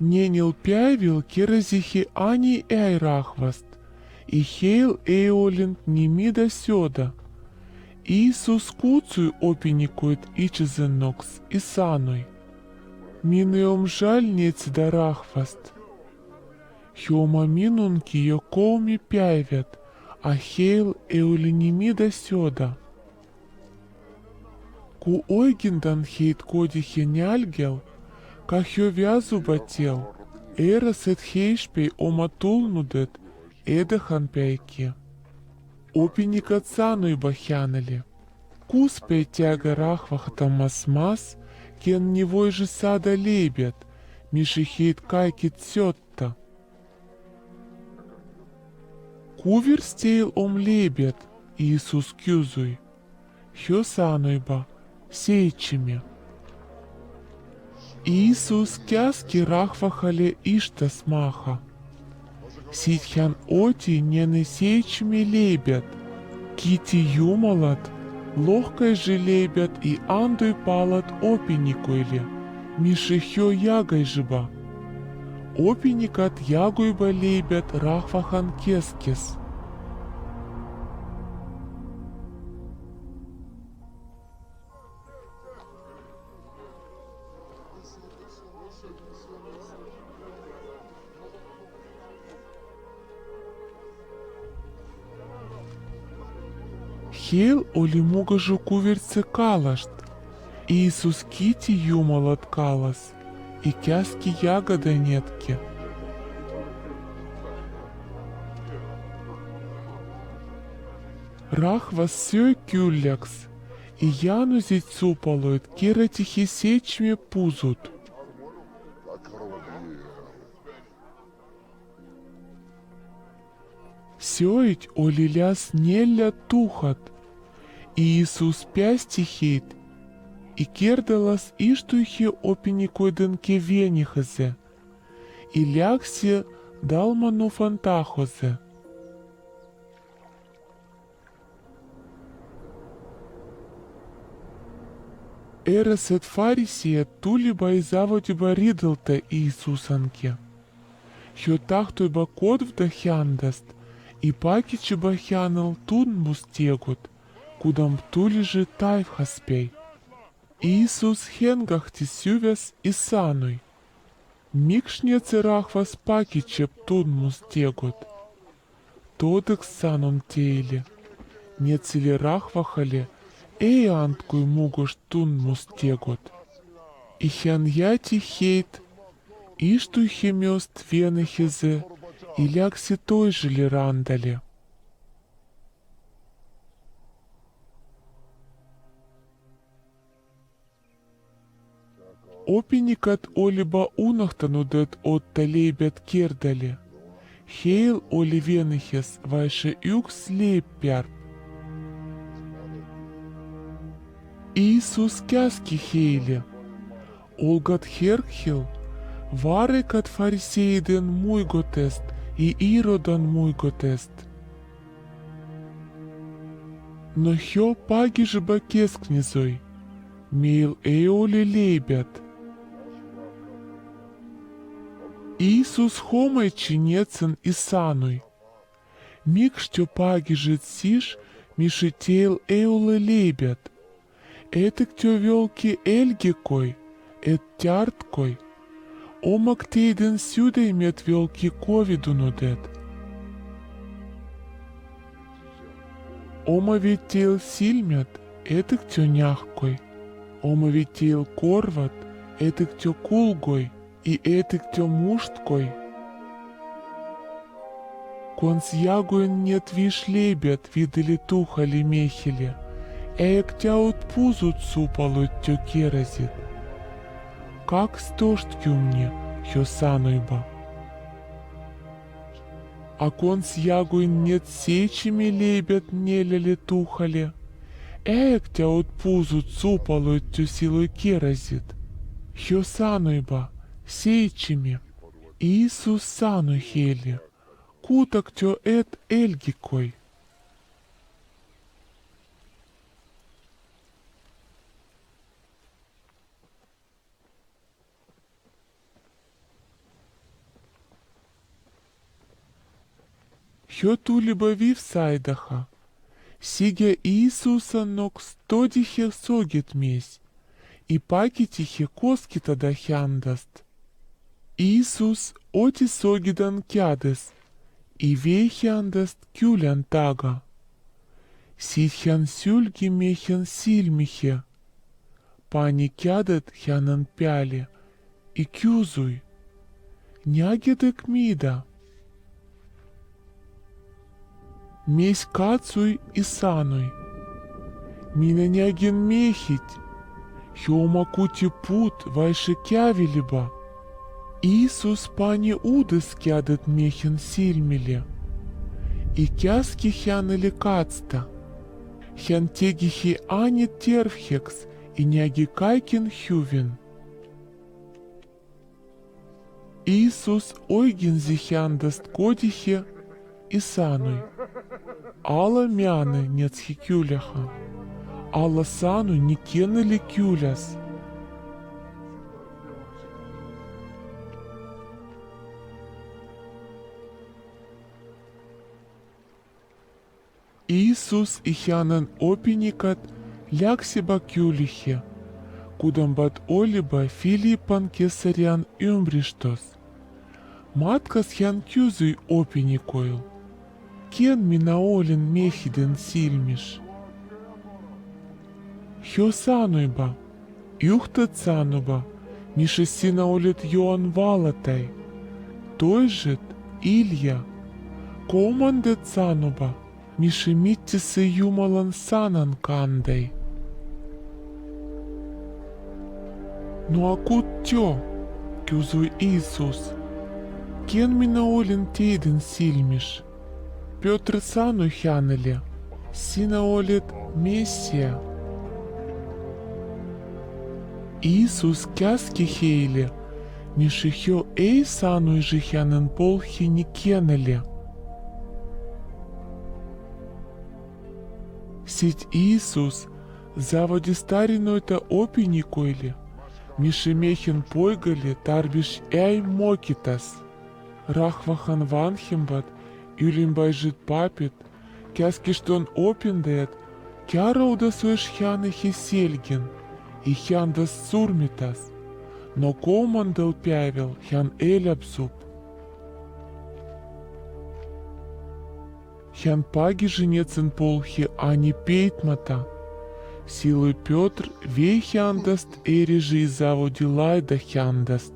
Ненил пявил керазихи ани эйрахваст, и хейл эолент немида сёда. Иисус куцуй опеникует ичезенокс и сануй. Минеом жаль нецедарахваст. Хёма минунки йокоуми пяйвят, а хейл эолинемида сёда. Ку ойгиндан хейт кодихе няльгел, кахё вязу бател, эрас эт хейшпей оматулнудет, эдахан пяйки. Опеника цануй бахянали. Куспей тяга рахвахта масмас, кен невой же сада лебят, мишихейт кайки цетта. Кувер стейл ом лебят, Иисус кюзуй. Хё сануйба, сейчими. Иисус кяски рахвахале иштас маха. Ситхян оти нены сейчими лебят, кити юмалат, лохкой же лебят и андуй палат опеникуйле, мишихё ягой жиба. Опеникат ягуйба лебят рахвахан кескес. Хел олимуга жу куверце калашт, Иисус кити юмалат калас, и кяски ягода нетки. Рахва сёй кюллякс, и яну зицу полует, кератихи сечме пузут. Сёить олиляс нелля тухат, Иисус пястихейт, и кердалас иштуйхи опеникойденке венихазе, и лягсе далману фантахозе. Эрасет фарисия тулиба и заводиба ридалта Иисусанке. Хё тахтуйба код вдахяндаст, и пакичиба хянал тун мустегут, кудам тули же тайв хаспей. Иисус хенгахти сювяс и сануй. Микшнеце рахвас пакичеп тун мустегут. Тодык саном тейле. Нецели рахвахале, эй анткуй мугуш тун мустегут. И хян яти хейт, иштуй хемёст венахизе, и лягси той же ли рандале. Опеникат олиба унахтанудет от талейбят кердали. Хейл оли венахес вайше юкс лейпярп. Иисус кяски хейле. Олгат херкхил, варекат фарисеиден муйготест и иродан муйготест. Но хё пагижба кескнизой, мейл эоли лейбят. Иисус хомай чинецен и сануй. Миг что пагижет сиш, мишетейл эолы лейбят. Этак тё велки эльгикой, эт тярткой. Омак тейден сюда имет велки ковидунудет. Ома витейл сильмят, этак тё няхкой. Ома витейл корват, этак тё кулгой, и этак тё мушткой. Конс ягуен нет виш лебят, видели тухали мехили. Эк тяут пузут супалут тё керазит. Как стоштки мне, хё сануйба. А конс ягуен нет сечими лебят нелели тухали. Эк тяут пузут супалут тё силой керазит. Хё сануйба, сейчими. Иисус сану хели. Кутак тё эт эльгикой. хё тулиба вивсайдаха. Сигя Иисуса ног стодихе согет месь, и пакетихе коскита дахяндаст. Иисус оти согидан кядес, и вейхяндаст кюлян тага. Ситхян сюльги мехян сильмихе, пани кядет хянан пяле, и кюзуй, нягедек мида. Месь кацуй и сануй, меня няген мехить, хёмакути пут вайше кявилиба. Иисус пани удес кядет мехен сильмиле, и кяски хянели кацта, хян тегихи ани тервхекс, и няги кайкин хювин. Иисус ойген зихяндаст кодихе и сануй, ала мяны нецхи кюляха, ала сану не кенели кюляс. Иисус и хянан опиникат ляксиба кюлихе, кудамбат олиба Филиппан кесарян умбриштос. Маткас хян кюзуй опиникойл, кен минаолин мехиден сильмиш. Хё сануйба, юхта цануба, мише синаолит Йоан Валатай, той жит Илья, команде цануба, мише миттисы юмалан санан кандей. Ну акут тё, кюзуй Иисус, кен минаолин тейден сильмиш. Петр сану хянеле, синаолит Мессия. Иисус кяски хейле, мишихё эй сануй же хянен полхи не кенеле. Сить Иисус заводи стариной-то опиникойле, мишемехин пойгале тарбиш эй мокитас. Рахвахан ванхимбат, юлимбай жит папит, кяски штон опиндает, кярауда суэш хяны хисельген, и хяндас сурмитас, но командал пявил хян элябсуп. Хян паги женецен полхи, а не пейтмата. Силой Петр вей хяндаст эрежи заводи лайда хяндаст.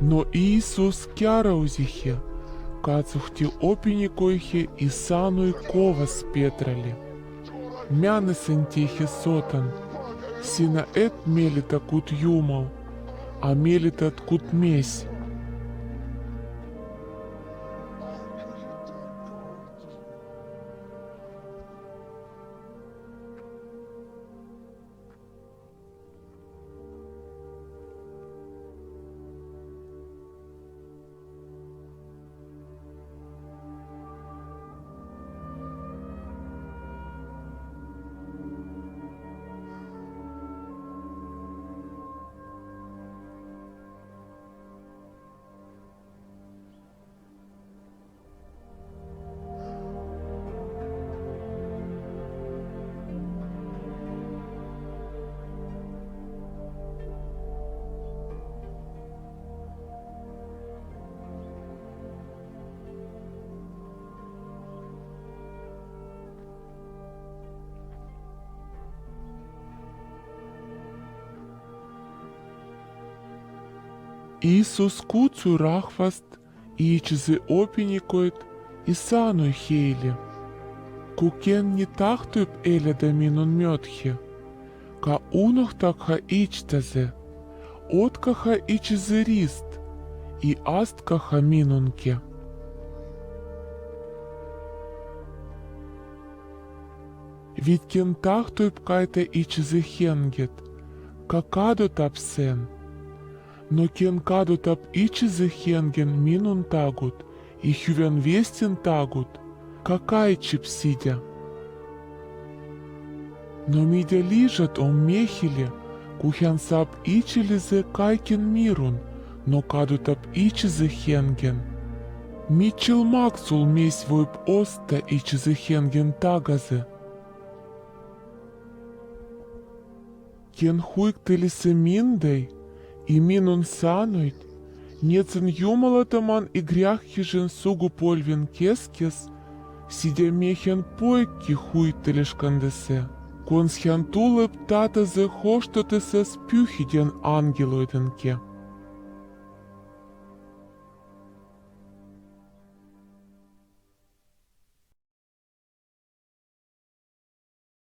Но Иисус кяраузихе, кацухти опиникойхе и сануй ковас петрали. Мяны сентихе сотан, сина эт мелита кут юмал, а мелита кут месь. Иисус куцу рахваст, ичзы опиникоит, и сануй хейле. Кукен не тахтуп эля да минун мётхе, ка унох такха ичтазе, откаха ичзы рист, и асткаха минунке. Ведь кен тахтуп кайта ичзы хенгет, какаду тапсен. Но кен каду тап ичизе хенген минун тагут, и хювен вестен тагут, какай чипсидя. Но мидя лижат ом мехиле, кухян сап ичилизе кайкен мирун, но кадут ап ичизе хенген. Мичел Максул месь войп оста ичизе хенген тагазе. Кен хуйк телисе миндей, и минун сануйт, нецен юмалатаман и грях хижен сугу польвен кескес, сидя мехен пойки хуй телешкандесе. Консхян тулып татазе хоштотесе спюхиден ангелойтенке.